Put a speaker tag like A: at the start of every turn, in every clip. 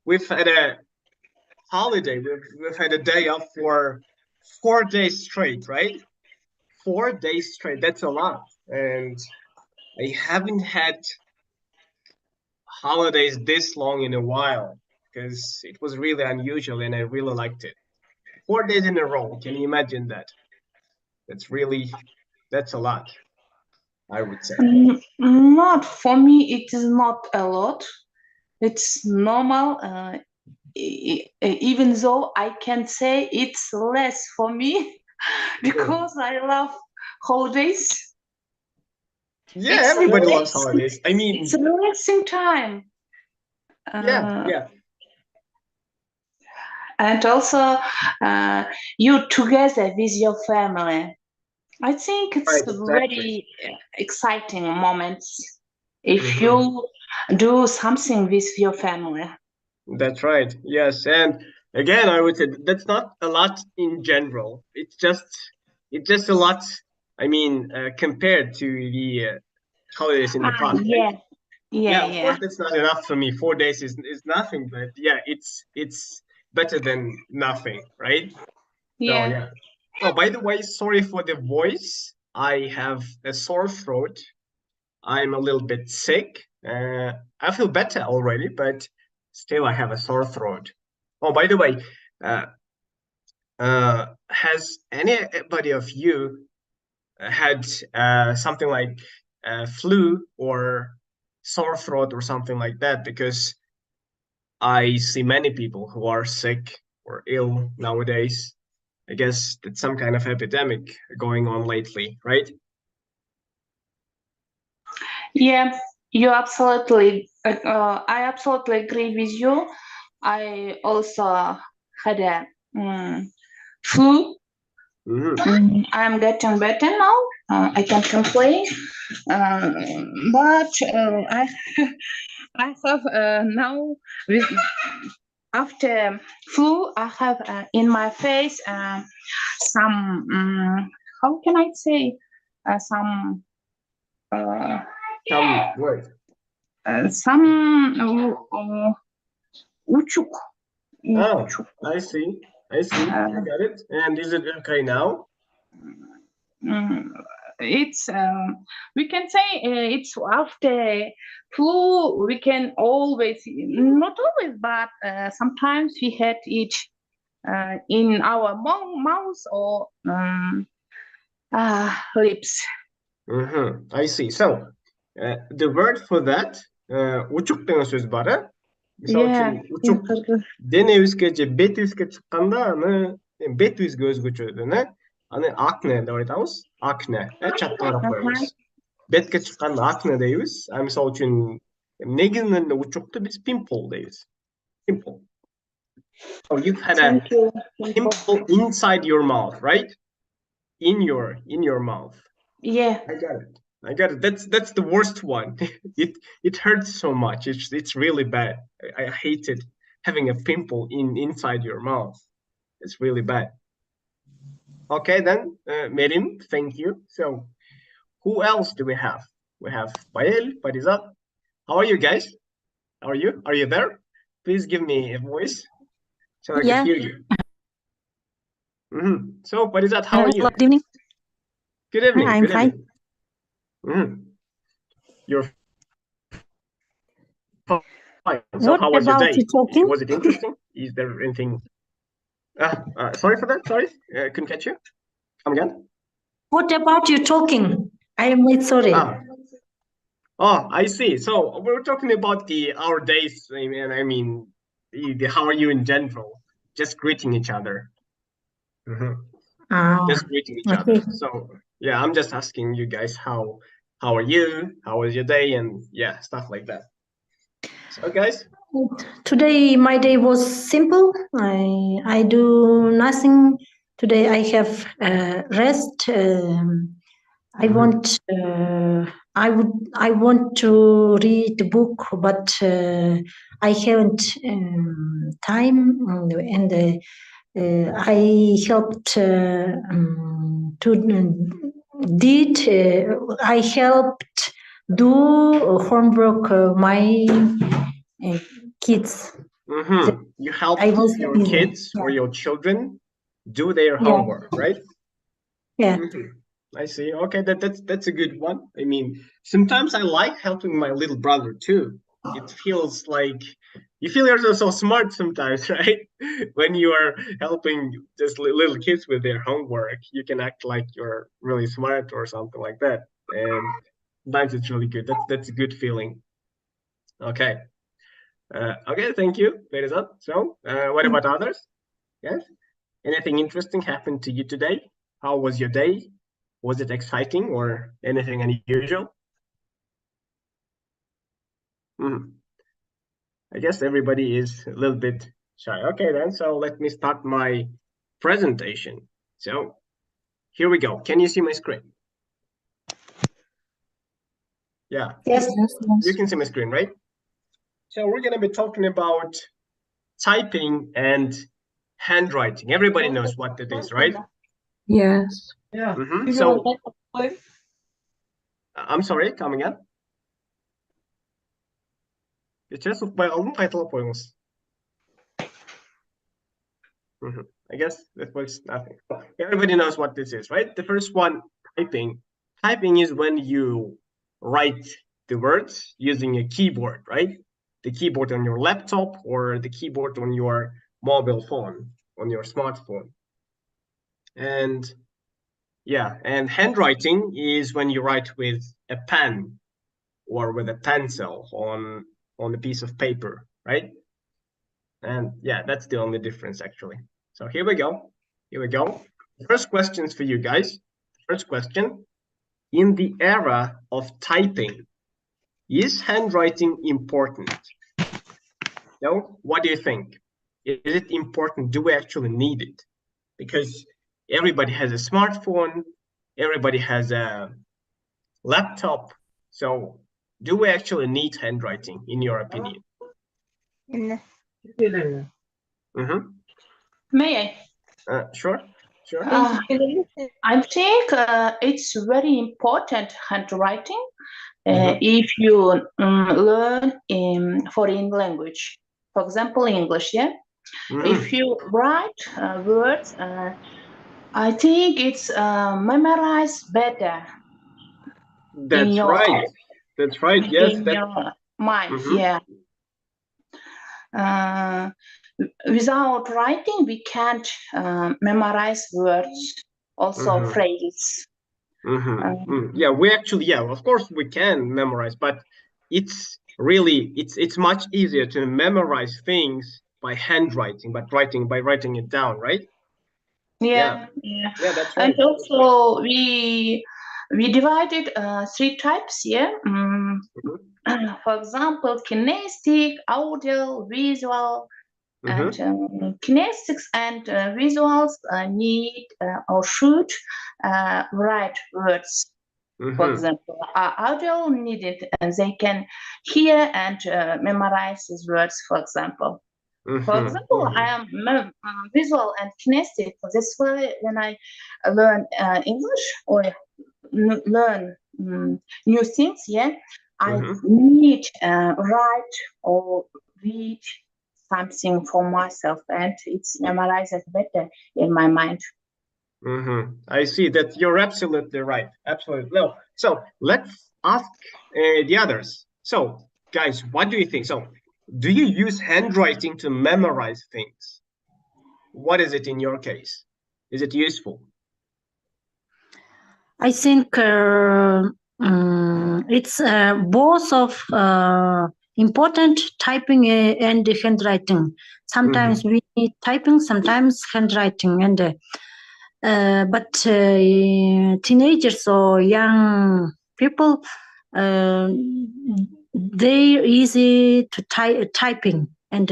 A: we've had a holiday. We've had a day off for 4 days straight, right? 4 days straight. That's a lot, and I haven't had holidays this long in a while because it was really unusual and I really liked it. 4 days in a row. Can you imagine that? That's a lot, I would say.
B: Not for me. It is not a lot. It's normal. Even though I can say it's less for me because I love holidays.
A: Yeah,
B: It's
A: everybody loves
B: relaxing.
A: holidays. I mean,
B: It's a relaxing time.
A: yeah.
B: And also, you together with your family. I think it's
A: Right, exactly.
B: very exciting moments if
A: Mhm.
B: you do something with your family.
A: That's right. Yes, and again, I would say that's not a lot in general. It's just a lot. I mean, compared to the holidays in the past, right?
B: Yeah.
A: Yeah, of course, that's not enough for me. 4 days is nothing, but yeah, it's better than nothing, right? So yeah. Oh, by the way, sorry for the voice. I have a sore throat. I'm a little bit sick. I feel better already, but still I have a sore throat. Oh, by the way, has anybody of you had something like flu or sore throat or something like that? Because I see many people who are sick or ill nowadays. I guess it's some kind of epidemic going on lately, right?
B: Yeah, you absolutely. I absolutely agree with you. I also had a flu. I'm getting better now. I can't complain. But I have now with after flu, I have in my face some how can I say some
A: What?
B: some uchuk.
A: Oh, I see. I got it. And is it okay now?
B: It's we can say it's after flu. We can always, not always, but sometimes we had it in our mouth or lips.
A: I see. So, the word for that, учук деген сөз бар, э? Мисалы үчүн, учук дене өзгө же бет өзгө чыкканда аны бет өзгө өзгөчөдөн, э? Аны акне деп айтабыз. Акне, чатта карап коебуз. Бетке чыкканда акне дейбиз. А мисалы үчүн негизинен эле учукту биз pimple дейбиз. Pimple. So you've had a pimple inside your mouth, right? In your mouth.
B: Yeah.
A: I got it. That's the worst one. It hurts so much. It's really bad. I hated having a pimple inside your mouth. It's really bad. Okay then, Merim, thank you. So, who else do we have? We have Pael, Parizat. How are you guys? How are you? Are you there? Please give me a voice so I can hear you. So, Parizat, how are you?
C: Good evening.
A: Good evening.
C: I'm fine.
A: You're fine. So how was your day? Was it interesting? Is there anything? Sorry for that. Sorry, couldn't catch you. Come again.
C: What about you talking? I am really sorry.
A: Oh, I see. So we're talking about our days. I mean, how are you in general? Just greeting each other. Just greeting each other. So yeah, I'm just asking you guys how are you? How was your day? And yeah, stuff like that. So guys.
C: Today my day was simple. I do nothing. Today I have rest. I want to read a book, but I haven't time, and I helped I helped do homework my kids.
A: You help your kids or your children do their homework, right?
C: Yeah.
A: I see. Okay, that's a good one. I mean, sometimes I like helping my little brother too. It feels like you feel yourself so smart sometimes, right? When you are helping just little kids with their homework, you can act like you're really smart or something like that. And sometimes it's really good. That's a good feeling. Okay. Okay, thank you. So, what about others? Yes? Anything interesting happened to you today? How was your day? Was it exciting or anything unusual? I guess everybody is a little bit shy. Okay, then, so let me start my presentation. So, here we go. Can you see my screen? Yeah.
C: Yes.
A: You can see my screen, right? So we're going to be talking about typing and handwriting. Everybody knows what it is, right?
C: Yes.
B: Yeah.
A: So, I'm sorry, coming up. I guess that was nothing. Everybody knows what this is, right? The first one, typing. Typing is when you write the words using a keyboard, right? The keyboard on your laptop or the keyboard on your mobile phone, on your smartphone. And yeah, and handwriting is when you write with a pen or with a pencil on a piece of paper, right? And yeah, that's the only difference actually. So here we go. First questions for you guys. First question, in the era of typing, is handwriting important? No? What do you think? Is it important? Do we actually need it? Because everybody has a smartphone, everybody has a laptop. So do we actually need handwriting, in your opinion?
B: May I?
A: Sure.
B: I think it's very important handwriting if you learn foreign language. For example, English, yeah? If you write words, I think it's memorized better.
A: That's right. That's right. Yes.
B: In your mind, yeah. Without writing, we can't memorize words, also phrases.
A: Yeah, we actually, yeah, of course we can memorize, but it's really, it's much easier to memorize things by handwriting, by writing it down, right?
B: Yeah,
A: that's right.
B: And also we divided 3 types, yeah. For example, kinesthetic, audio, visual, and kinesics and visuals need or should write words. For example, audio needed, they can hear and memorize these words, for example. For example, I am visual and kinesthetic. That's why when I learn English or learn new things, yeah, I need write or read something for myself, and it's memorized better in my mind.
A: I see that. You're absolutely right. Absolutely. No. So let's ask the others. So guys, what do you think? So do you use handwriting to memorize things? What is it in your case? Is it useful?
C: I think it's both of important, typing and handwriting. Sometimes we need typing, sometimes handwriting, and but teenagers or young people, they're easy to typing, and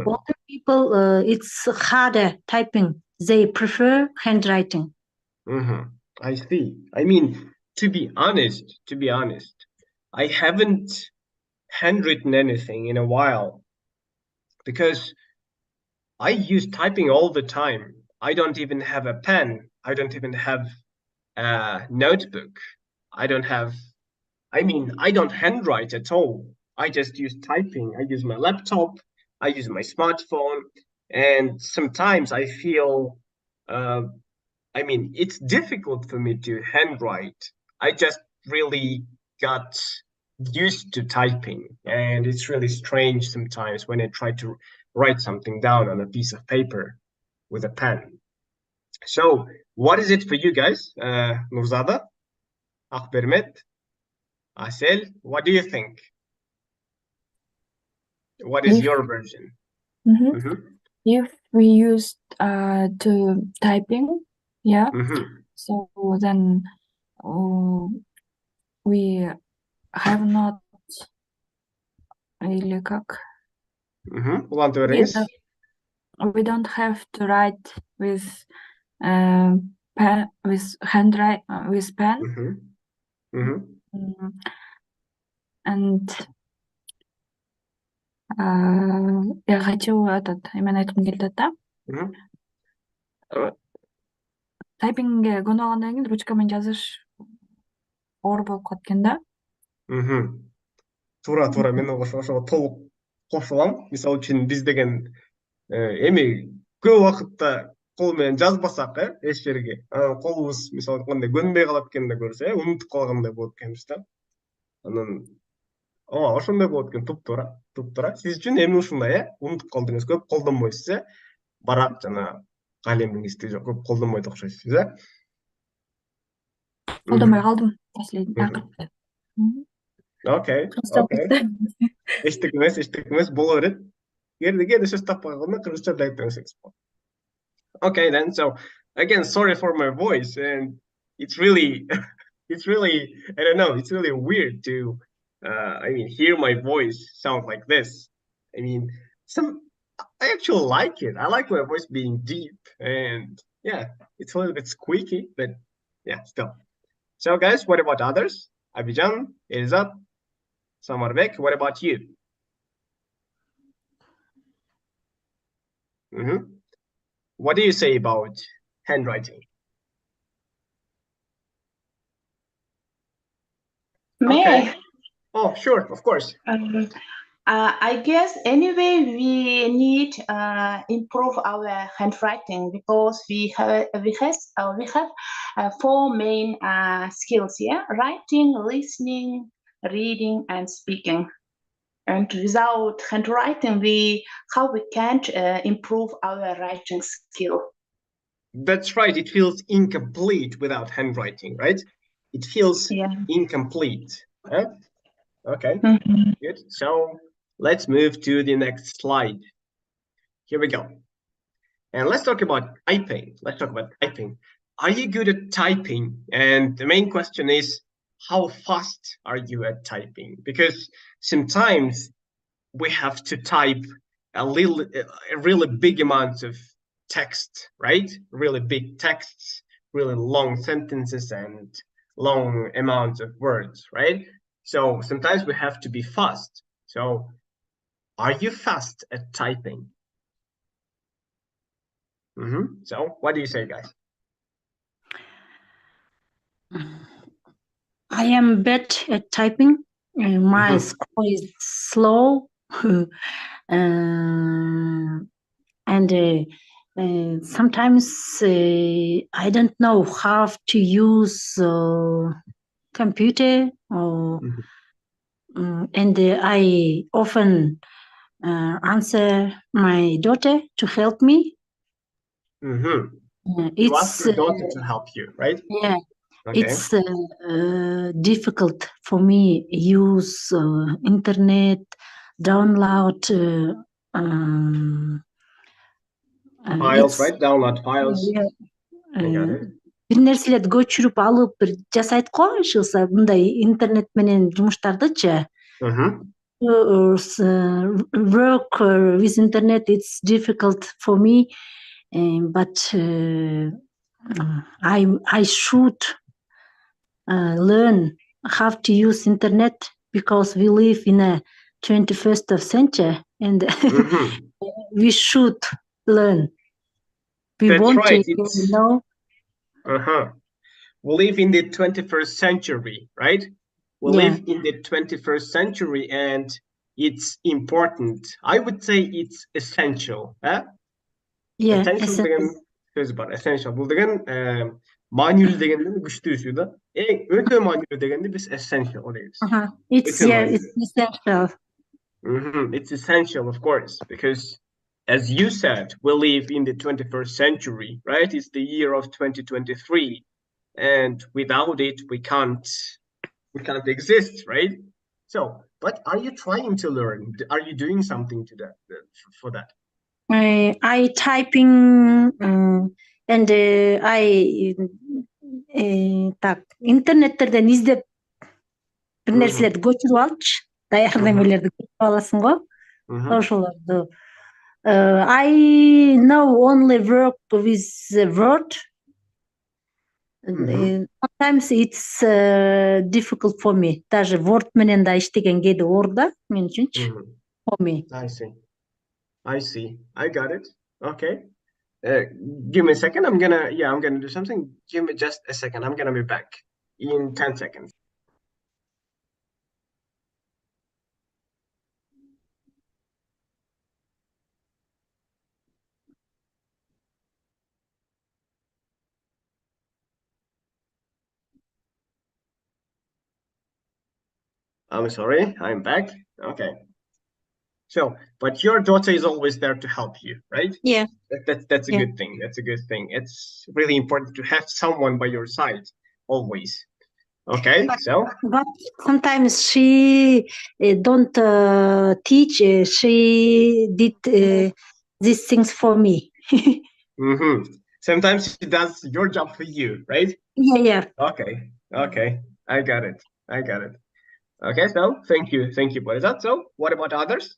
C: older people, it's harder typing. They prefer handwriting.
A: I see. I mean, to be honest, I haven't handwritten anything in a while because I use typing all the time. I don't even have a pen. I don't even have a notebook. I don't handwrite at all. I just use typing. I use my laptop. I use my smartphone, and sometimes I feel, I mean, it's difficult for me to handwrite. I just really got used to typing, and it's really strange sometimes when I try to write something down on a piece of paper with a pen. So what is it for you guys? Nurzada, Akbermet, Asel, what do you think? What is your version?
D: If we used to typing, yeah, so then we have not really we don't have to write with pen, with handwrite with pen, and я хочу именно айткым келди да. Тайпингге көнүп алгандан кийин ручка менен жазыш оор болуп калат экен да.
A: Туура, мен ошого толук кошулам. Мисалы үчүн биз деген эми көп убакытта кол менен жазбасак, эч жерге, колубуз мисалы кандай көнбөй калат экенди көрсө, унутуп калгандай болот экенбиз да. Анан ошондой болот экен. Туптуура. Сиз үчүн эми ушундай, унутуп калдыңыз, көп колдонбойсуз, барак жана калемиңизди көп колдонбойт окшойсуз,
D: Колдонбой калдым.
A: Окей. Эчтеке эмес, боло берет. Кээде сөз таппай калганда кыргызча да айтыңыз. Okay, then. So again, sorry for my voice, and it's really, I don't know, it's really weird to, I mean, hear my voice sound like this. I mean, I actually like it. I like my voice being deep, and yeah, it's a little bit squeaky, but yeah, still. So guys, what about others? Abidjan, Elizat, Samarbek, what about you? What do you say about handwriting?
B: May I?
A: Oh, sure, of course.
B: I guess anyway we need improve our handwriting because we have four main skills here: writing, listening, reading, and speaking. And without handwriting, how we can't improve our writing skill?
A: That's right. It feels incomplete without handwriting, right? It feels incomplete. Right? Okay, good. So let's move to the next slide. Here we go. And let's talk about typing. Are you good at typing? And the main question is, how fast are you at typing? Because sometimes we have to type a really big amount of text, right? Really big texts, really long sentences, and long amounts of words, right? So sometimes we have to be fast. So are you fast at typing? So what do you say, guys?
C: I am bad at typing. My scroll is slow, and sometimes I don't know how to use computer, and I often answer my daughter to help me.
A: You ask your daughter to help you, right?
C: Yeah. Okay. It's difficult for me use internet, download
A: files, right? Download files.
C: Бир нерселерди көчүрүп алып бир жасайт го, ишилса мындай интернет менен жумуштардычы. Work with internet, it's difficult for me, but I should learn how to use internet because we live in a 21st century, and we should learn. We want to, you know.
A: We live in the 21st century, right? We live in the 21st century, and it's important. I would say it's essential.
C: Yeah,
A: Essential деген сөз бар. Essential. Бұл деген маанилүү дегенден күчтүүсү да. Өтө маанилүү дегенде біз essential дейбиз.
C: It's essential.
A: It's essential, of course, because as you said, we live in the 21st century, right? It's the year of 2023, and without it, we can't exist, right? So, but are you trying to learn? Are you doing something to that for that?
C: I typing and I так интернеттерден издеп бир нерселерди көчүрүп алчы, даяр немелерди көчүрүп аласың го. Ошолорду. I now only work with Word. Sometimes it's difficult for me. Даже Word менен да иштеген кээде оор да мен үчүнчү. For me.
A: I see. I got it. Okay. Give me a second. I'm gonna do something. Give me just a second. I'm gonna be back in 10 seconds. I'm sorry, I'm back. Okay. So, but your daughter is always there to help you, right?
C: Yeah.
A: That's a good thing. That's a good thing. It's really important to have someone by your side always. Okay. But
C: sometimes she don't teach. She did these things for me.
A: Sometimes she does your job for you, right?
C: Yeah.
A: Okay. I got it. Okay, so thank you, Borisat. So, what about others?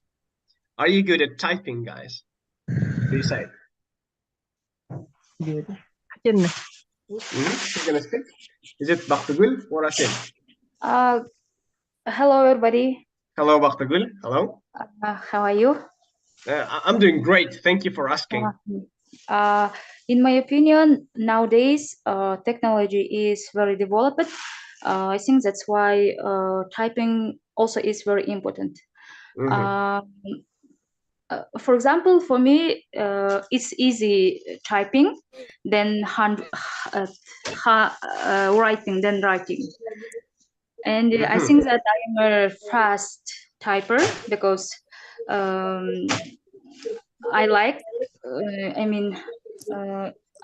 A: Are you good at typing, guys? What do you say?
E: Good.
A: Who's gonna speak? Is it Baktagul or Asil?
F: Hello, everybody.
A: Hello, Baktagul. Hello.
F: How are you?
A: I'm doing great. Thank you for asking.
F: In my opinion, nowadays technology is very developed. I think that's why typing also is very important. For example, for me, it's easy typing than writing. And I think that I'm a fast typer because I like.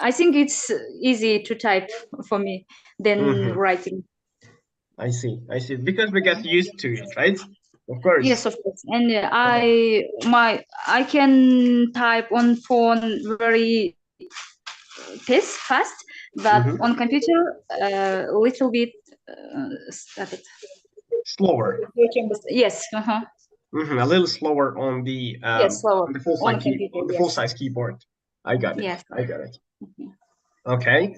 F: I think it's easy to type for me than writing.
A: I see. Because we get used to it, right? Of course.
F: Yes, of course. And I can type on phone very fast, but on computer a little bit
A: slower.
F: Yes.
A: A little slower on the
F: slower
A: on the full size keyboard. I got it.
F: Yes.
A: I got it. Okay.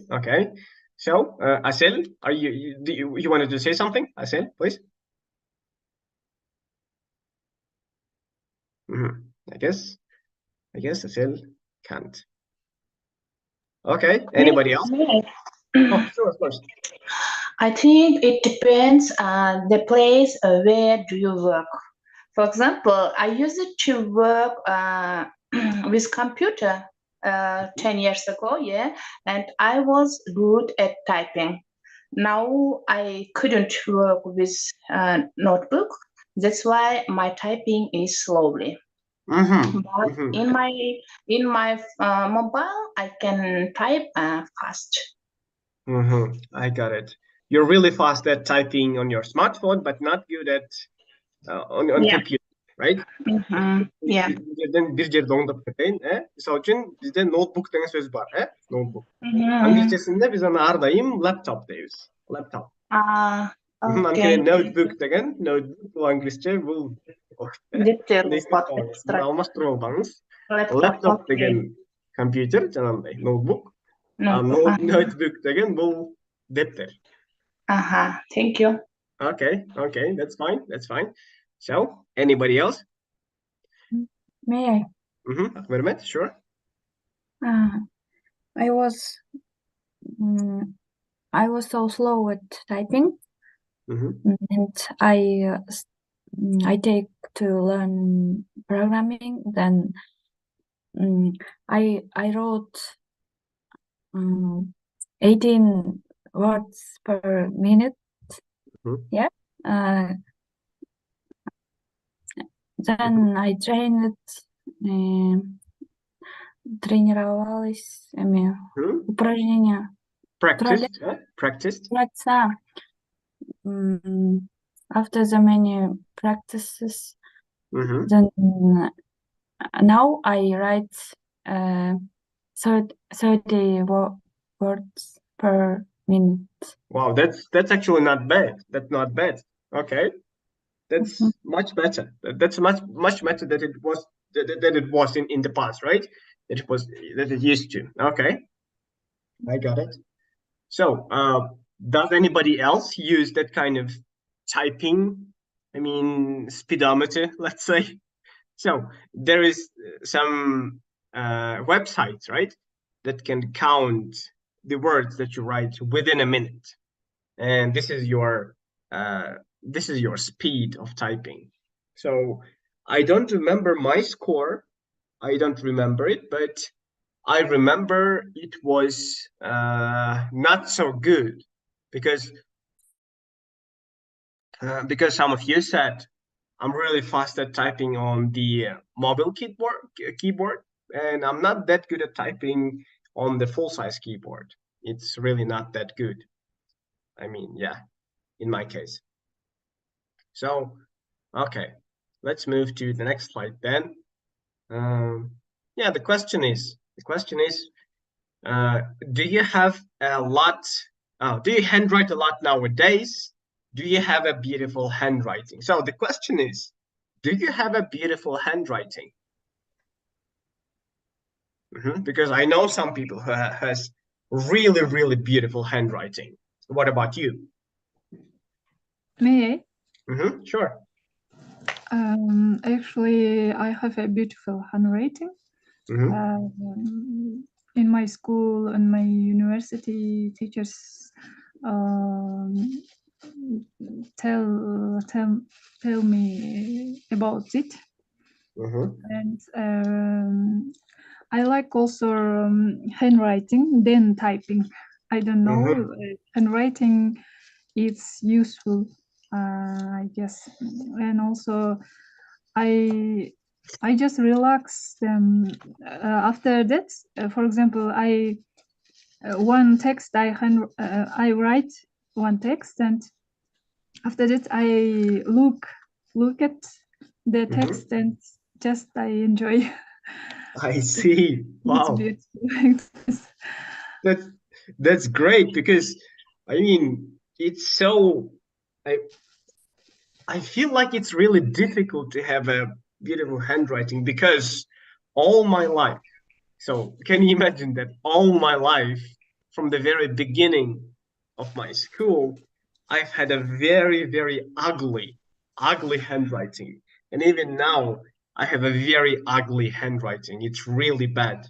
A: So, Asel, are you wanted to say something? Asel, please. I guess Asel can't. Okay. Anybody else? Oh, sure, of course.
B: I think it depends on the place where do you work. For example, I used to work with computer 10 years ago, and I was good at typing. Now I couldn't work with notebook. That's why my typing is slowly. But in my mobile, I can type fast.
A: I got it. You're really fast at typing on your smartphone, but not good at on computer, right?
B: Yeah.
A: Bir жерде оңдоп кетейин, Мисалы үчүн бизде ноутбук деген сөз бар, Ноутбук. Англисчесинде биз аны ар дайым лаптоп дейбиз. Лаптоп. Анткени ноутбук деген, ноутбук бул англисче бул алмаштырып албаңыз. Лаптоп деген компьютер, жанагындай ноутбук. Notebook деген бул дептер.
B: Thank you.
A: Okay, that's fine. So, anybody else?
D: May I?
A: Mehmet, sure.
D: I was so slow at typing, and I I take to learn programming, then I wrote 18 words per minute. Yeah. Then I trained тренировалась упражнения.
A: Practiced.
D: After the many practices, then now I write 30 words per minute.
A: Wow, that's actually not bad. That's not bad. Okay, that's much better. That's much better than it was in the past, right? That it used to. Okay, I got it. So, does anybody else use that kind of typing? I mean, speedometer, let's say. So there is some websites, right, that can count the words that you write within a minute, and this is your speed of typing. So I don't remember my score. I don't remember it, but I remember it was not so good because some of you said I'm really fast at typing on the mobile keyboard, and I'm not that good at typing on the full-size keyboard. It's really not that good. I mean, yeah, in my case. So, okay, let's move to the next slide then. Yeah, the question is, do you have a lot? Do you handwrite a lot nowadays? Do you have a beautiful handwriting? So the question is, do you have a beautiful handwriting? Because I know some people who has really, really beautiful handwriting. What about you?
E: May
A: I? Sure.
E: Actually, I have a beautiful handwriting. In my school and my university, teachers tell me about it, and I like also handwriting than typing. I don't know, handwriting is useful, I guess, and also I just relax after that. For example, one text I write one text, and after that I look at the text and just I enjoy.
A: I see. Wow. That's great, because I mean, it's so I feel like it's really difficult to have a beautiful handwriting, because all my life, so can you imagine that all my life, from the very beginning of my school, I've had a very, very ugly handwriting. And even now, I have a very ugly handwriting. It's really bad.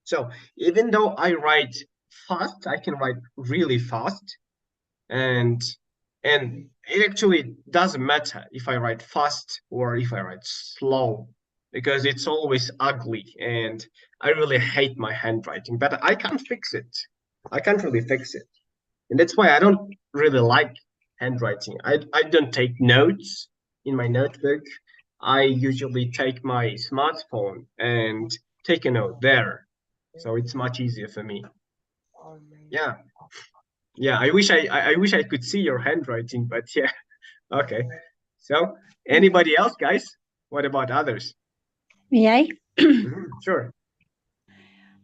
A: So even though I write fast, I can write really fast. And it actually doesn't matter if I write fast or if I write slow, because it's always ugly, and I really hate my handwriting, but I can't fix it. I can't really fix it. And that's why I don't really like handwriting. I don't take notes in my notebook. I usually take my smartphone and take a note there. So it's much easier for me. Yeah. Yeah, I wish I could see your handwriting, but yeah. Okay. So anybody else, guys? What about others?
C: May I?
A: Sure.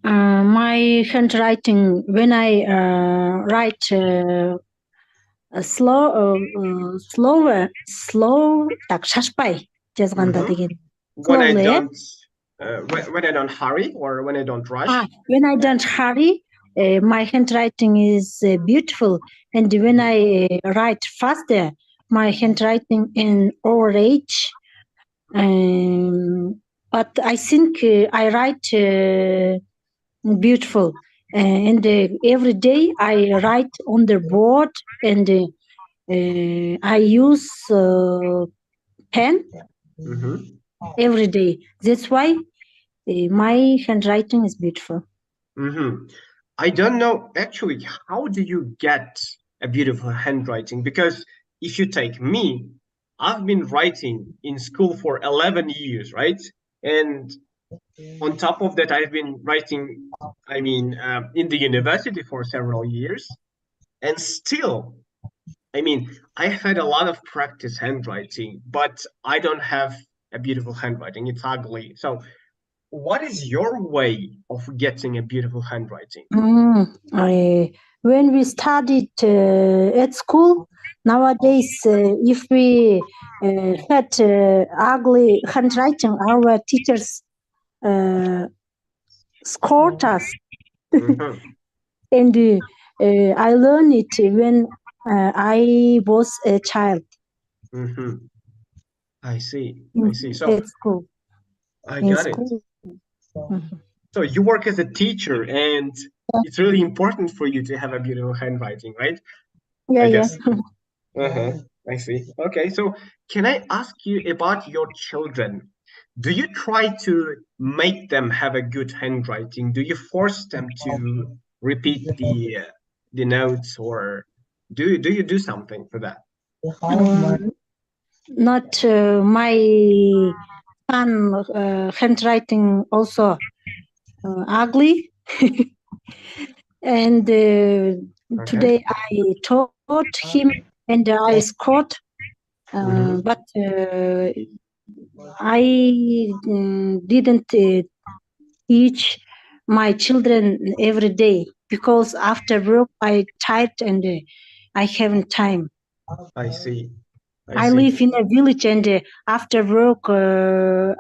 C: My handwriting, when I write slow, так шашпай жазганда деген.
A: When I don't hurry, or when I don't rush.
C: When I don't hurry, my handwriting is beautiful, and when I write faster, my handwriting in orange. But I think I write beautiful, and every day I write on the board, and I use pen every day. That's why my handwriting is beautiful.
A: I don't know actually, how do you get a beautiful handwriting? Because if you take me, I've been writing in school for 11 years, right? And on top of that, I've been writing, in the university for several years. And still, I've had a lot of practice handwriting, but I don't have a beautiful handwriting. It's ugly. So what is your way of getting a beautiful handwriting?
C: When we studied at school, nowadays, if we had ugly handwriting, our teachers scored us. And I learned it when I was a child.
A: I see. So
C: at school.
A: I got it. So you work as a teacher, and it's really important for you to have a beautiful handwriting, right?
C: Yeah.
A: I see. Okay, so can I ask you about your children? Do you try to make them have a good handwriting? Do you force them to repeat the notes, or do you do something for that?
C: Not my son handwriting also ugly. And today I taught him and I scored, but I didn't teach my children every day, because after work I tired and I haven't time.
A: I see.
C: I live in a village, and after work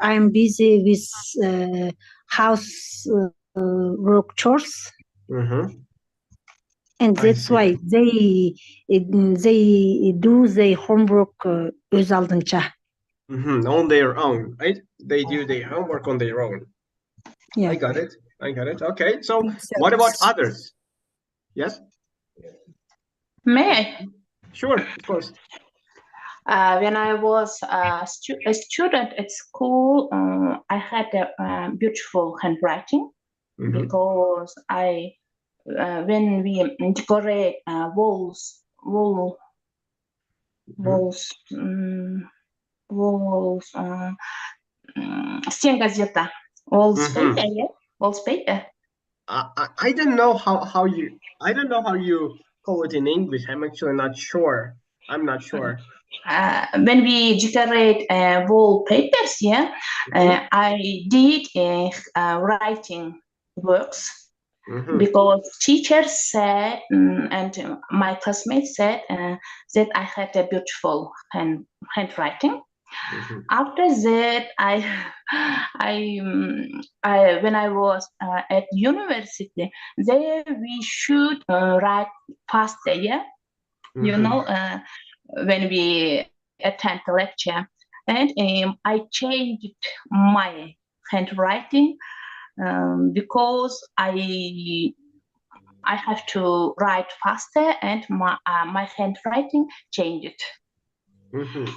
C: I'm busy with house work chores. And that's why they do their homework öz aldыңча.
A: On their own, right? They do their homework on their own.
C: Yeah.
A: I got it. Okay, so what about others? Yes?
B: May I?
A: Sure, of course.
B: When I was a student at school, I had a beautiful handwriting, because when we decorate walls, стенгазета, wallpaper.
A: I don't know how you call it in English. I'm actually not sure. I'm not sure.
B: When we decorate wallpapers, I did writing works, because teachers said and my classmates said that I had a beautiful handwriting. After that, when I was at university, there we should write faster, you know, when we attend the lecture, and I changed my handwriting because I have to write faster, and my handwriting changed.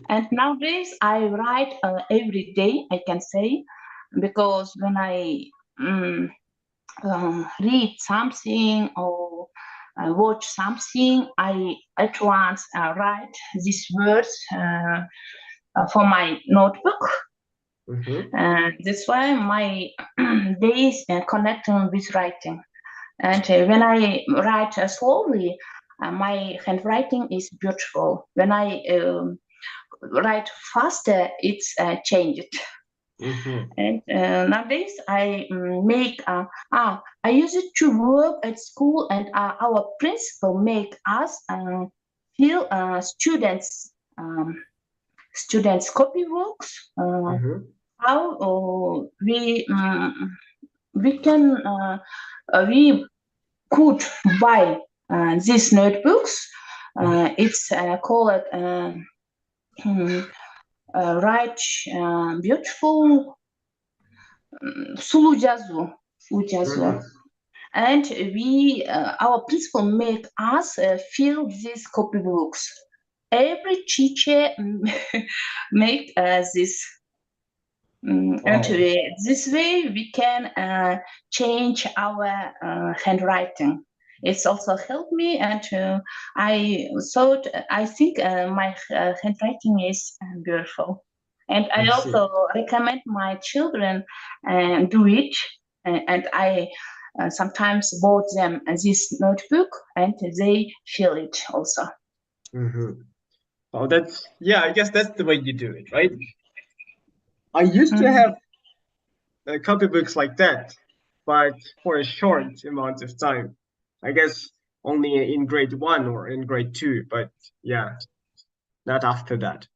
B: And nowadays I write every day, I can say, because when I read something or watch something, I at once write these words for my notebook. That's why my days connecting with writing. And when I write slowly, my handwriting is beautiful. When I write faster, it's changed. And nowadays I make I used to work at school, and our principal make us fill students copybooks. How we could buy these notebooks. It's called write beautiful сулуу жазуу. And we our principal make us fill these copybooks, every teacher make this interview. This way we can change our handwriting. It's also helped me, and I think my handwriting is beautiful. And I also recommend my children do it, and I sometimes bought them this notebook, and they feel it also.
A: Oh, that's, yeah, I guess that's the way you do it, right? I used to have copybooks like that, but for a short amount of time. I guess only in grade 1 or in grade 2, but yeah, not after that.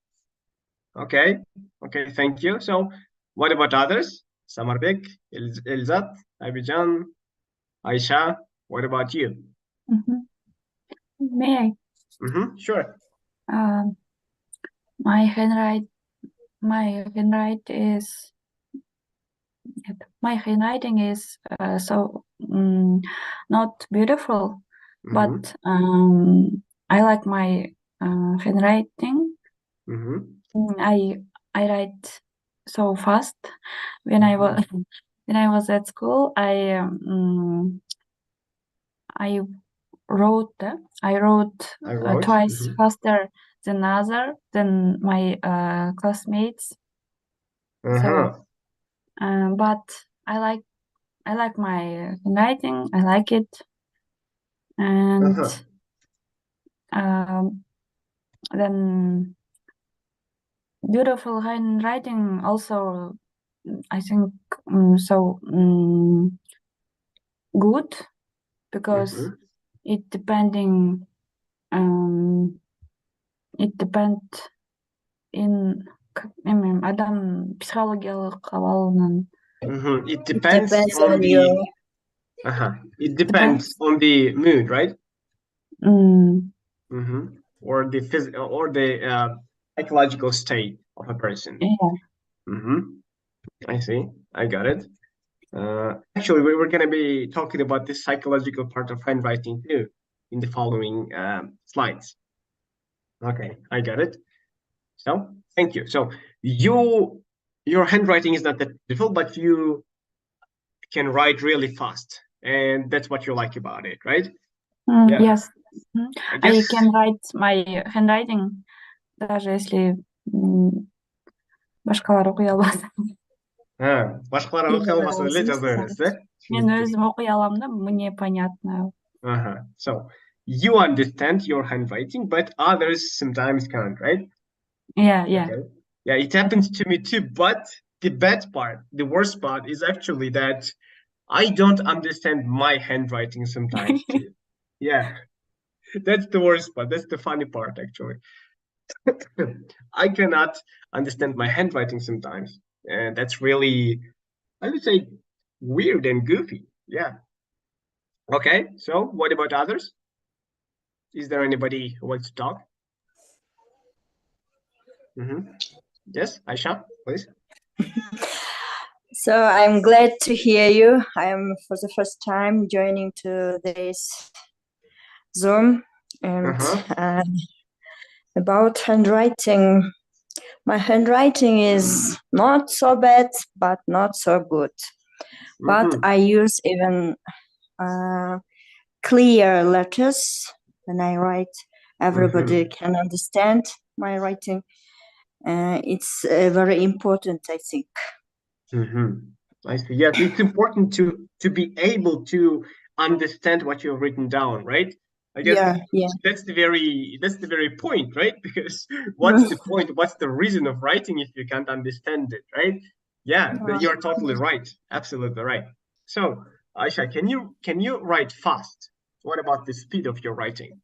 A: Okay, thank you. So what about others? Samarbek, Elzat, Abijan, Aisha, what about you?
D: May I?
A: Sure.
D: My handwriting is so not beautiful, but I like my handwriting. I write so fast. When I was at school, I wrote twice faster than my classmates. So, but I like my handwriting. I like it, and then beautiful handwriting also, I think, so good, because it depends in адам психологиялык абалынан.
A: It depends on the it depends on the mood, right? Or the psychological state of a person. I see. I got it. Actually, we were going to be talking about the psychological part of handwriting too in the following slides. Okay, I got it. So, thank you. So, your handwriting is not that beautiful, but you can write really fast, and that's what you like about it, right?
D: Yes. I can write my handwriting даже если башкалар окуй албаса.
A: Башкалар окуй албаса деле жаза бересиз,
D: Мен өзүм окуй алам да, мне понятно.
A: So, you understand your handwriting, but others sometimes can't, right?
D: Yeah.
A: Okay. Yeah, it happens to me too, but the bad part, the worst part is actually that I don't understand my handwriting sometimes too. Yeah, that's the worst part. That's the funny part, actually. I cannot understand my handwriting sometimes, and that's really, I would say, weird and goofy. Yeah. Okay, so what about others? Is there anybody who wants to talk? Yes, Aisha, please.
G: So I'm glad to hear you. I am for the first time joining to this Zoom, and about handwriting. My handwriting is not so bad, but not so good. But I use even clear letters when I write. Everybody can understand my writing. It's very important, I think.
A: I see. Yes, it's important to be able to understand what you've written down, right? I guess that's the very point, right? Because what's the point? What's the reason of writing if you can't understand it, right? Yeah, you're totally right. Absolutely right. So, Aisha, can you write fast? What about the speed of your writing?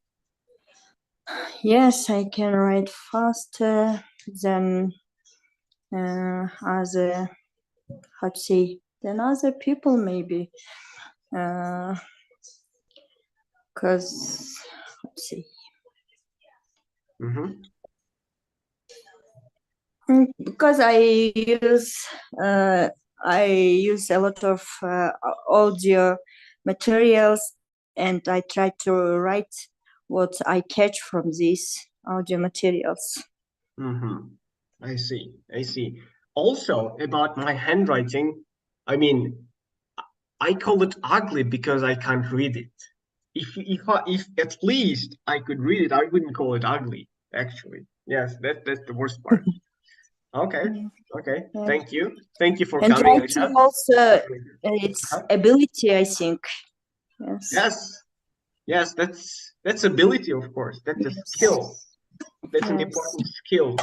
G: Yes, I can write faster than other, how to say, than other people, maybe. Because, let's see. Because I use a lot of audio materials, and I try to write what I catch from this. audio materials.
A: I see. Also, about my handwriting, I mean, I call it ugly because I can't read it. If at least I could read it, I wouldn't call it ugly, actually. Yes, that's the worst part. Okay. Thank you for coming.
G: Handwriting also, it's ability, I think.
A: Yes, that's ability, of course. That's a skill. That's an important skill.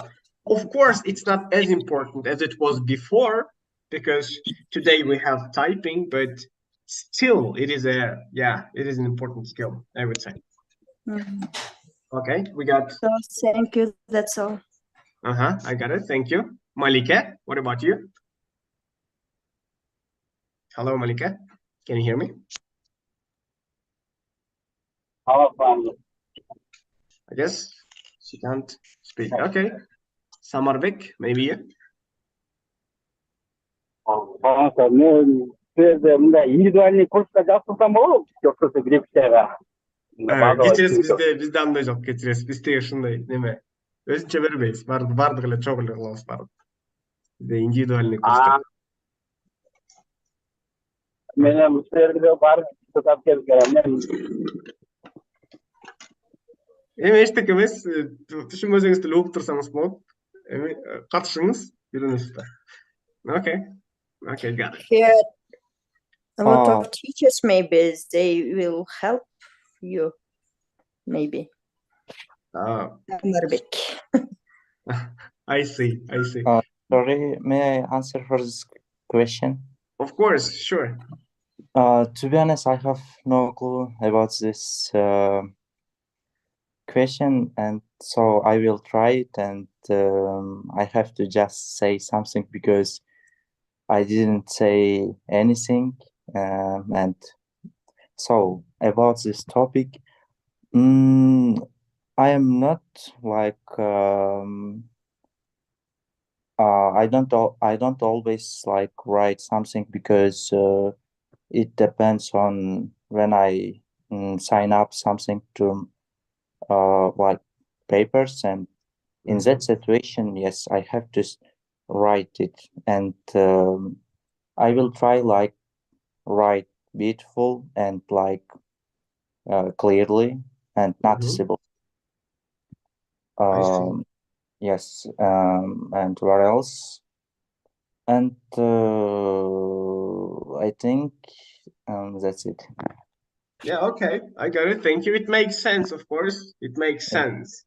A: Of course, it's not as important as it was before, because today we have typing, but still it is an important skill, I would say. Okay, we got.
G: So thank you. That's all.
A: I got it. Thank you. Malika, what about you? Hello, Malika. Can you hear me? I guess she can't speak. Okay. Samarbek, maybe you? Кечиресиз, бизде андай жок, кечиресиз. Бизде ушундай неме. Өзүнчө бербейбиз. Бардык эле чогуу эле кылабыз бардык. Бизде индивидуальный курстар. Менен ушерде бар, тутап келгем. Эчтеке эмес, түшүнбөсөңүз деле угуп турсаңыз болот. Катышыңыз, үйрөнүсүздөр. Okay, got it.
G: Here, a lot of teachers, maybe they will help you, maybe.
A: I see.
H: Sorry, may I answer for this question?
A: Of course, sure.
H: To be honest, I have no clue about this question, and so I will try it, and I have to just say something because I didn't say anything, and so about this topic, I am not like I don't always like write something because it depends on when I sign up something to like papers, and in that situation, yes, I have to write it, and I will try like write beautiful and like clearly and noticeable. Yes, and what else? And I think that's it.
A: Yeah, okay, I got it. Thank you. It makes sense, of course. It makes sense.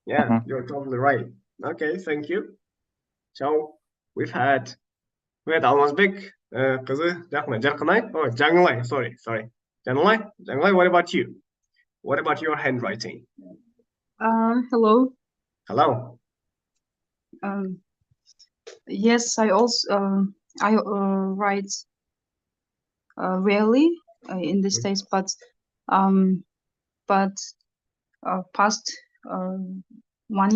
A: Yeah, you're totally right. Okay, thank you. So we've had Almazbek, kızı Jarqinay. Oh, Жаңылай. Sorry. Жаңылай, what about you? What about your handwriting?
I: Hello.
A: Hello.
I: Yes, I also write rarely in these days, but past 1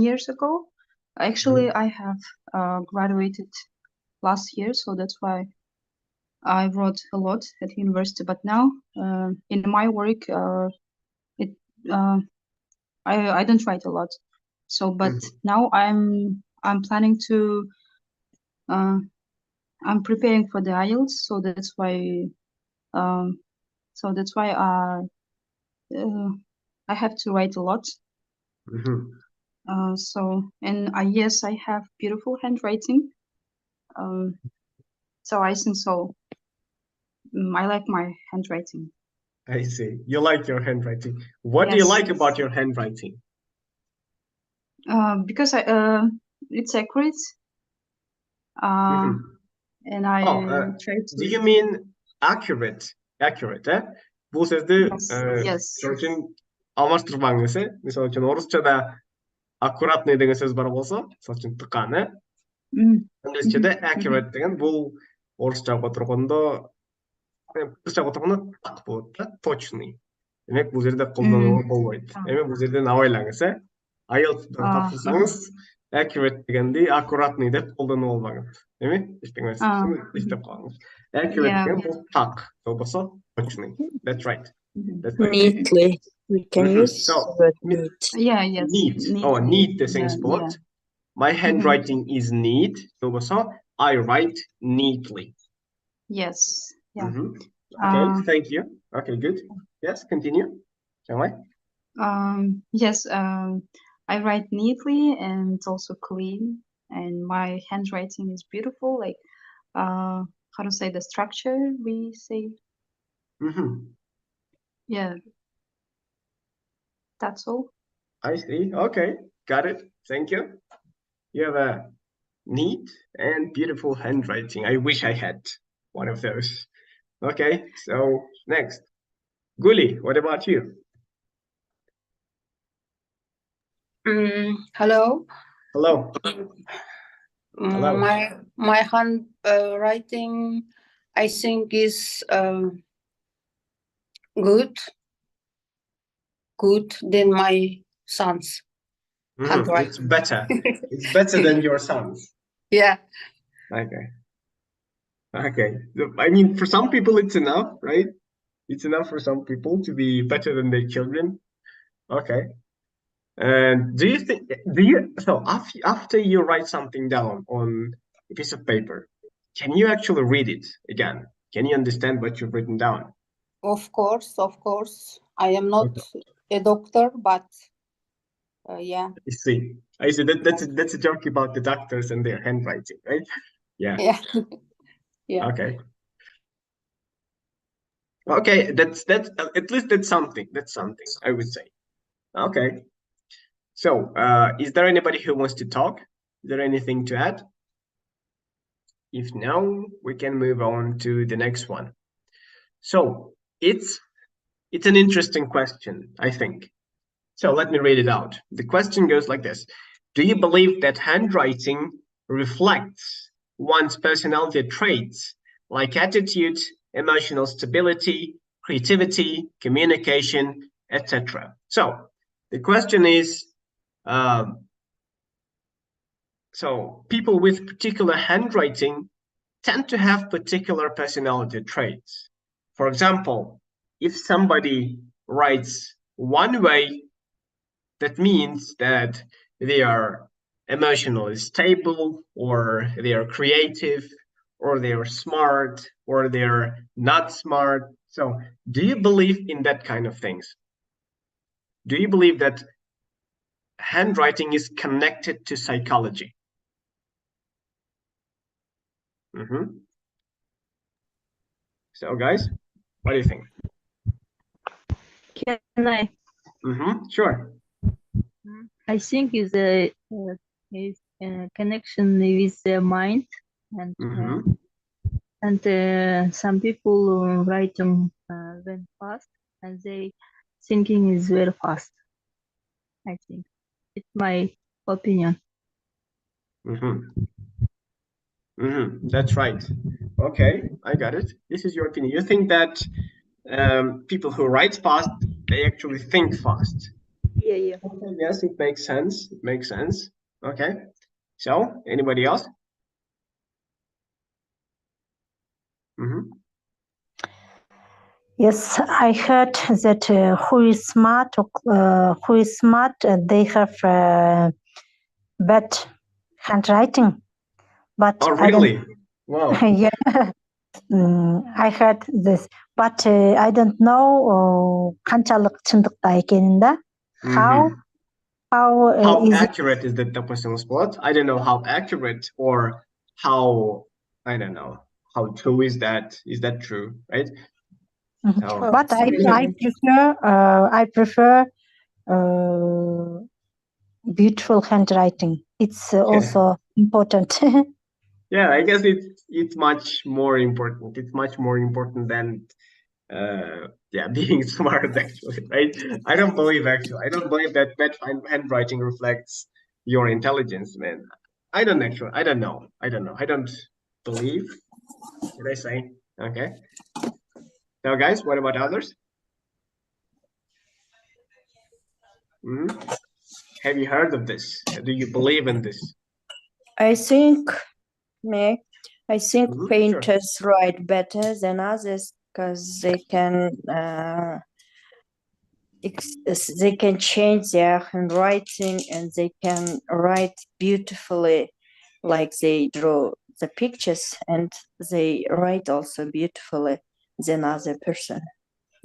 I: year ago, actually, I have graduated last year, so that's why I wrote a lot at university. But now, in my work, I don't write a lot. So, but now I'm planning to. I'm preparing for the IELTS, so that's why. I have to write a lot. Yes, I have beautiful handwriting. So I think so. I like my handwriting.
A: I see. You like your handwriting. What do you like about your handwriting?
I: Because it's accurate. And I try to.
A: Do you mean accurate? Accurate, Бул сөздү үчүн алмаштырбаңыз, мисалы үчүн орусчада аккуратный деген сөз бар болсо, мисалы үчүн тыкан, англисчеде accurate деген бул орусчага отургондо так болот да, точный. Демек бул жерде колдонууга болбойт. Эми бул жерден абайлаңыз, IELTS-дан тапшырсаңыз, accurate дегенди аккуратный деп колдонуп албаңыз. Эми эчтеме эстеп калыңыз. Accurate деген бул так, болбосо точный. That's right.
G: Neatly. We can use
A: So,
G: the word neat.
I: Yeah, yes.
A: neat. Oh, neat deseng spot. My handwriting is neat. So I write neatly.
I: Yes. Yeah.
A: Okay, thank you. Okay, good. Yes, continue. Shall I?
I: Yes. I write neatly and it's also clean, and my handwriting is beautiful. Like, how to say the structure? We say. Yeah. That's all.
A: I see. Okay, got it. Thank you. You have a neat and beautiful handwriting. I wish I had one of those. Okay, so next. Guli, what about you?
J: Hello.
A: Hello. Hello.
J: My handwriting, I think, is good than my son's handwriting.
A: It's better. It's better than your son's.
J: Yeah.
A: Okay. Okay. I mean, for some people, it's enough, right? It's enough for some people to be better than their children. Okay. And so after you write something down on a piece of paper, can you actually read it again? Can you understand what you've written down?
J: Of course. I am not a doctor, but yeah.
A: I see. That's a joke about the doctors and their handwriting, right? Yeah.
J: Yeah.
A: Okay. Okay, that's at least that's something. That's something, I would say. Okay. So, is there anybody who wants to talk? Is there anything to add? If no, we can move on to the next one. So, it's an interesting question, I think. So, let me read it out. The question goes like this. Do you believe that handwriting reflects one's personality traits like attitude, emotional stability, creativity, communication, etc.? So, the question is, so people with particular handwriting tend to have particular personality traits. For example, if somebody writes one way, that means that they are emotionally stable, or they are creative, or they are smart, or they're not smart. So do you believe in that kind of things? Do you believe that handwriting is connected to psychology? So guys, what do you think?
C: Can I?
A: Sure.
C: I think is a connection with the mind, and some people write them very fast, and they thinking is very fast. I think it's my opinion.
A: That's right. Okay, I got it. This is your opinion. You think that people who write fast, they actually think fast.
C: Yeah.
A: Okay, yes, it makes sense. It makes sense. Okay. So, anybody else?
C: Yes, I heard that who is smart, they have bad handwriting. But
A: oh, really? Wow.
C: Yeah, I heard this, but I don't know канчалык чындыкта экенин да. How
A: accurate is the personal spot? I don't know how accurate, or how, I don't know, how true is that? Is that true, right? So,
C: but I prefer beautiful handwriting. It's also important.
A: Yeah, I guess it's much more important. It's much more important than being smart, actually, right? I don't believe that bad handwriting reflects your intelligence, man. I don't know. I don't believe. Should I say? Okay. Now, guys, what about others? Have you heard of this? Do you believe in this?
G: I think painters write better than others because they can they can change their handwriting and they can write beautifully, like they draw the pictures and they write also beautifully than other person.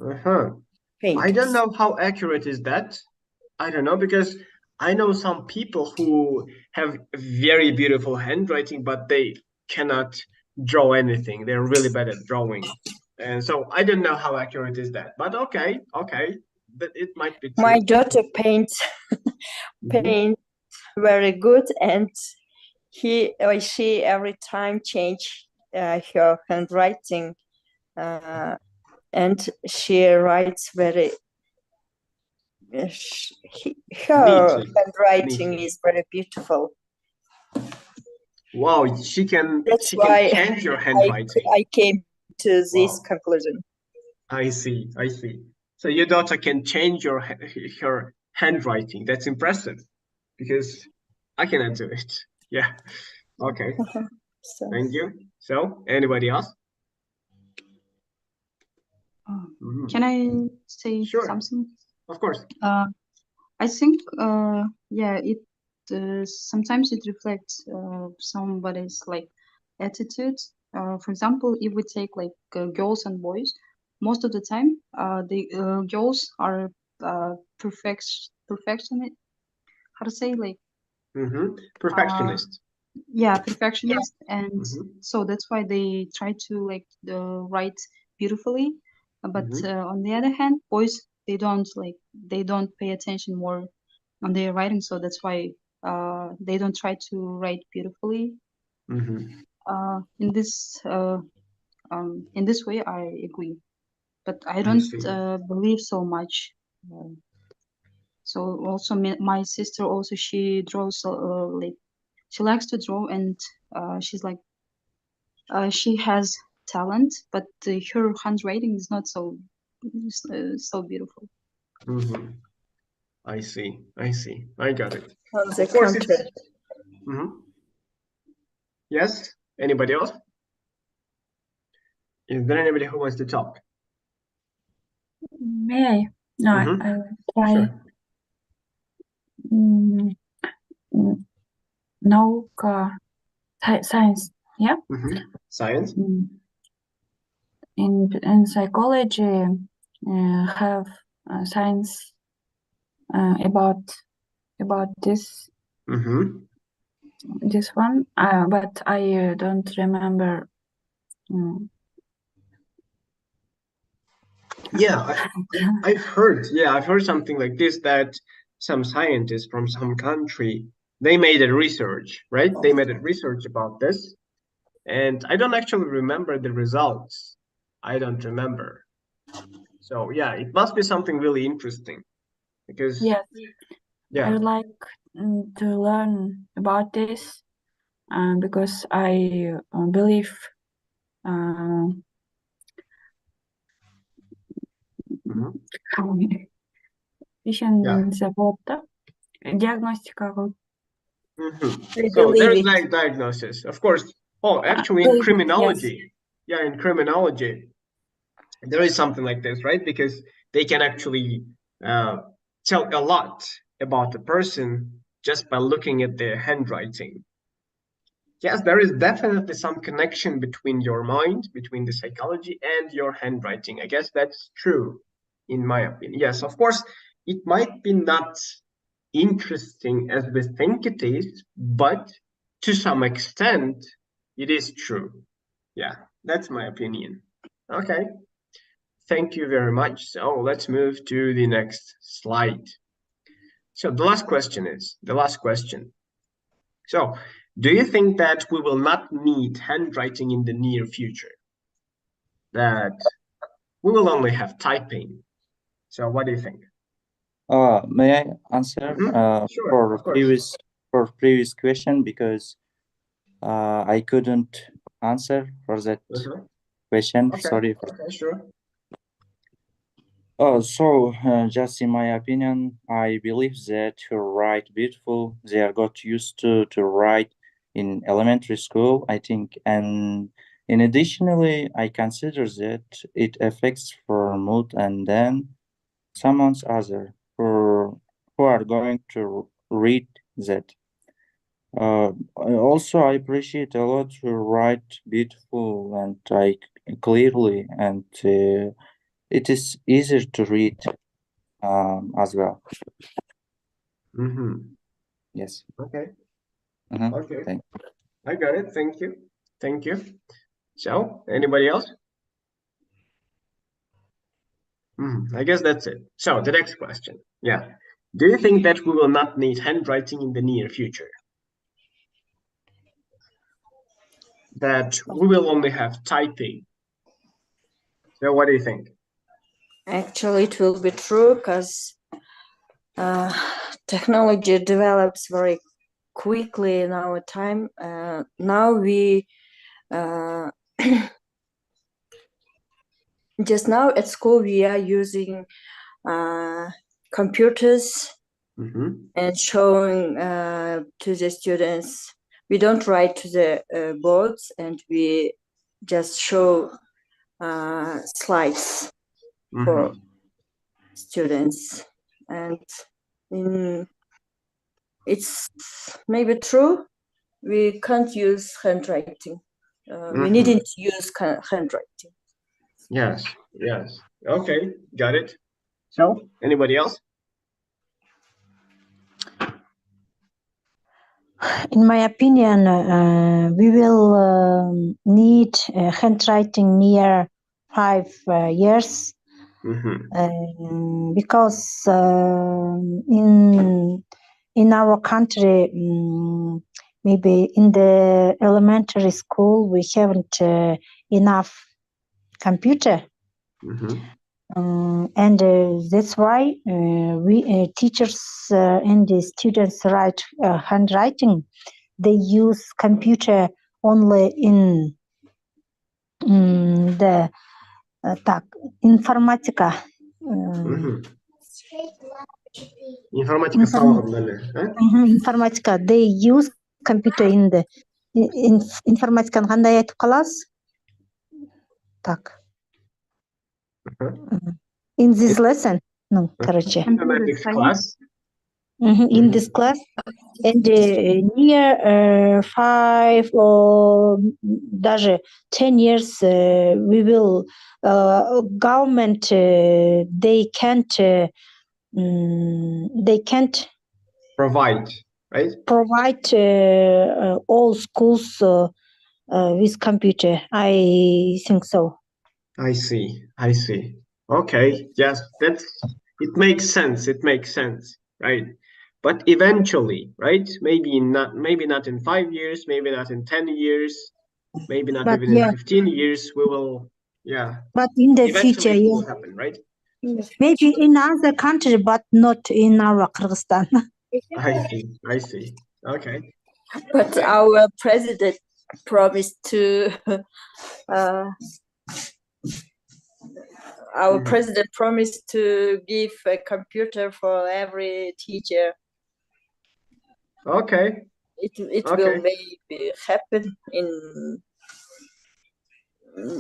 A: I don't know how accurate is that. I don't know, because I know some people who have very beautiful handwriting, but they cannot draw anything. They're really bad at drawing. And so I don't know how accurate is that, but okay, but it might be true.
G: My daughter paints very good, and he or she every time change her handwriting, and she writes very. Her handwriting is very beautiful.
A: Wow, she can change your handwriting.
G: I came to this conclusion.
A: I see. So your daughter can change her handwriting. That's impressive, because I cannot do it. Yeah. Okay. Thank you. So, anybody else?
I: Can I say something?
A: Of course.
I: I think, yeah, it sometimes it reflects somebody's like attitude. For example, if we take like girls and boys, most of the time, the girls are perfectionist. How to say, like
A: perfectionist.
I: Yeah, perfectionist, and so that's why they try to like write beautifully. But on the other hand, boys, they don't pay attention more on their writing, so that's why they don't try to write beautifully. In this way, I agree, but I don't believe so much. So also my sister also, she draws like she likes to draw, and she's like she has talent, but her handwriting is not so beautiful.
A: I see. I got it.
G: Of course,
A: Yes. Anybody else? Is there anybody who wants to talk?
D: May I? No, I will try.
A: Sure.
D: Nauka, science, yeah?
A: Science?
D: In psychology, have science about this this one, but I don't remember.
A: Yeah, I've heard something like this, that some scientists from some country, they made a research, right? They made a research about this, and I don't actually remember the results. I don't remember. So yeah, it must be something really interesting, because
D: I would like to learn about this, because I believe diagnostic.
A: So there's like diagnosis, of course. Oh, actually, in criminology, in criminology, there is something like this, right? Because they can actually tell a lot about the person just by looking at their handwriting. Yes, there is definitely some connection between your mind, between the psychology and your handwriting. I guess that's true, in my opinion. Yes, of course, it might be not interesting as we think it is, but to some extent, it is true. Yeah, that's my opinion. Okay. Thank you very much. So let's move to the next slide. So the last question. So, do you think that we will not need handwriting in the near future? That we will only have typing? So what do you think?
H: May I answer
A: Sure,
H: for previous question, because I couldn't answer for that question.
A: Okay.
H: Sorry.
A: Okay, sure.
H: So just in my opinion, I believe that to write beautiful, they are got used to write in elementary school, I think, and additionally, I consider that it affects for mood, and then someone's other who are going to read that. Also, I appreciate a lot to write beautiful and like clearly, and it is easier to read as well. Yes.
A: Okay.
H: Okay.
A: Okay. I got it. Thank you. Thank you. So, anybody else? I guess that's it. So, the next question. Yeah. Do you think that we will not need handwriting in the near future? That we will only have typing? So, what do you think?
G: Actually, it will be true because technology develops very quickly in our time. Now we just now at school we are using computers and showing to the students. We don't write to the boards, and we just show slides for students. And it's maybe true. We can't use handwriting. We needn't use handwriting.
A: Yes, yes. Okay, got it. So, anybody else?
C: In my opinion, we will need handwriting near 5 years because in our country, maybe in the elementary school, we haven't enough computer. And that's why we teachers and the students write handwriting. They use computer only in the informatica. Informatica. They use computer in the informatikаны кандай айтып каласыз? Так. In this lesson, no, короче.
A: Class.
C: In this class, and near 5 or даже 10 years, we will government they can't
A: provide, right?
C: Provide all schools with computer. I think so.
A: I see. I see. Okay. Yes, it makes sense. It makes sense, right? But eventually, right? Maybe not in 5 years, maybe not in 10 years, maybe not even in 15 years. We will,
C: But in the future,
A: it will happen, right?
C: Maybe in other country, but not in our Kyrgyzstan.
A: I see. I see. Okay.
G: But our president promised to. Our president promised to give a computer for every teacher.
A: Okay.
G: It will maybe happen in.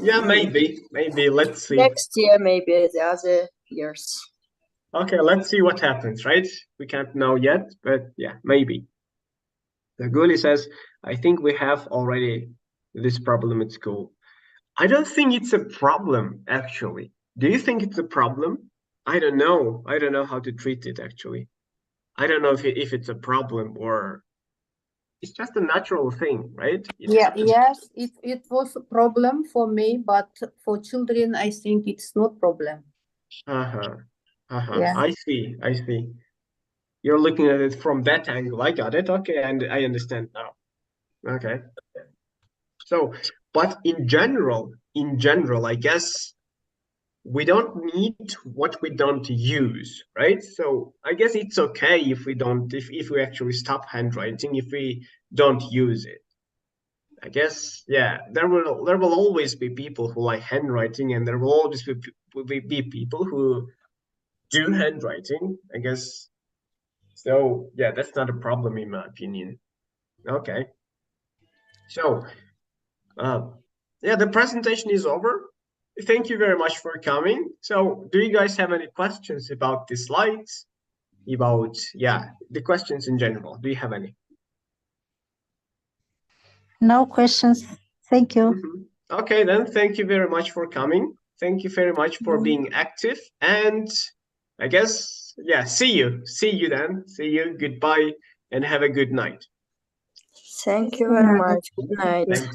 A: Yeah, maybe. Let's see.
G: Next year, maybe the other years.
A: Okay, let's see what happens, right? We can't know yet, but yeah, maybe. The Guli says, I think we have already this problem at school. I don't think it's a problem, actually. Do you think it's a problem? I don't know. I don't know how to treat it, actually. I don't know if it's a problem or it's just a natural thing, right?
J: Yes, it was a problem for me, but for children, I think it's not problem.
A: Yeah.
J: I
A: see. You're looking at it from that angle. I got it. Okay, and I understand now. Okay. So, but in general, I guess we don't need what we don't use, right? So I guess it's okay if we don't, if we actually stop handwriting, if we don't use it. I guess, yeah, there will always be people who like handwriting, and there will always be people who do handwriting, I guess. So yeah, that's not a problem in my opinion. Okay. So, yeah, the presentation is over. thank you very much for coming. So do you guys have any questions about the slides? About, yeah, the questions in general. Do you have any?
C: No questions. Thank you.
A: Okay, then thank you very much for coming. Thank you very much for being active. And I guess, yeah, see you. See you then. See you. Goodbye and have a good night.
G: Thank you very much. Good night.
A: Thanks.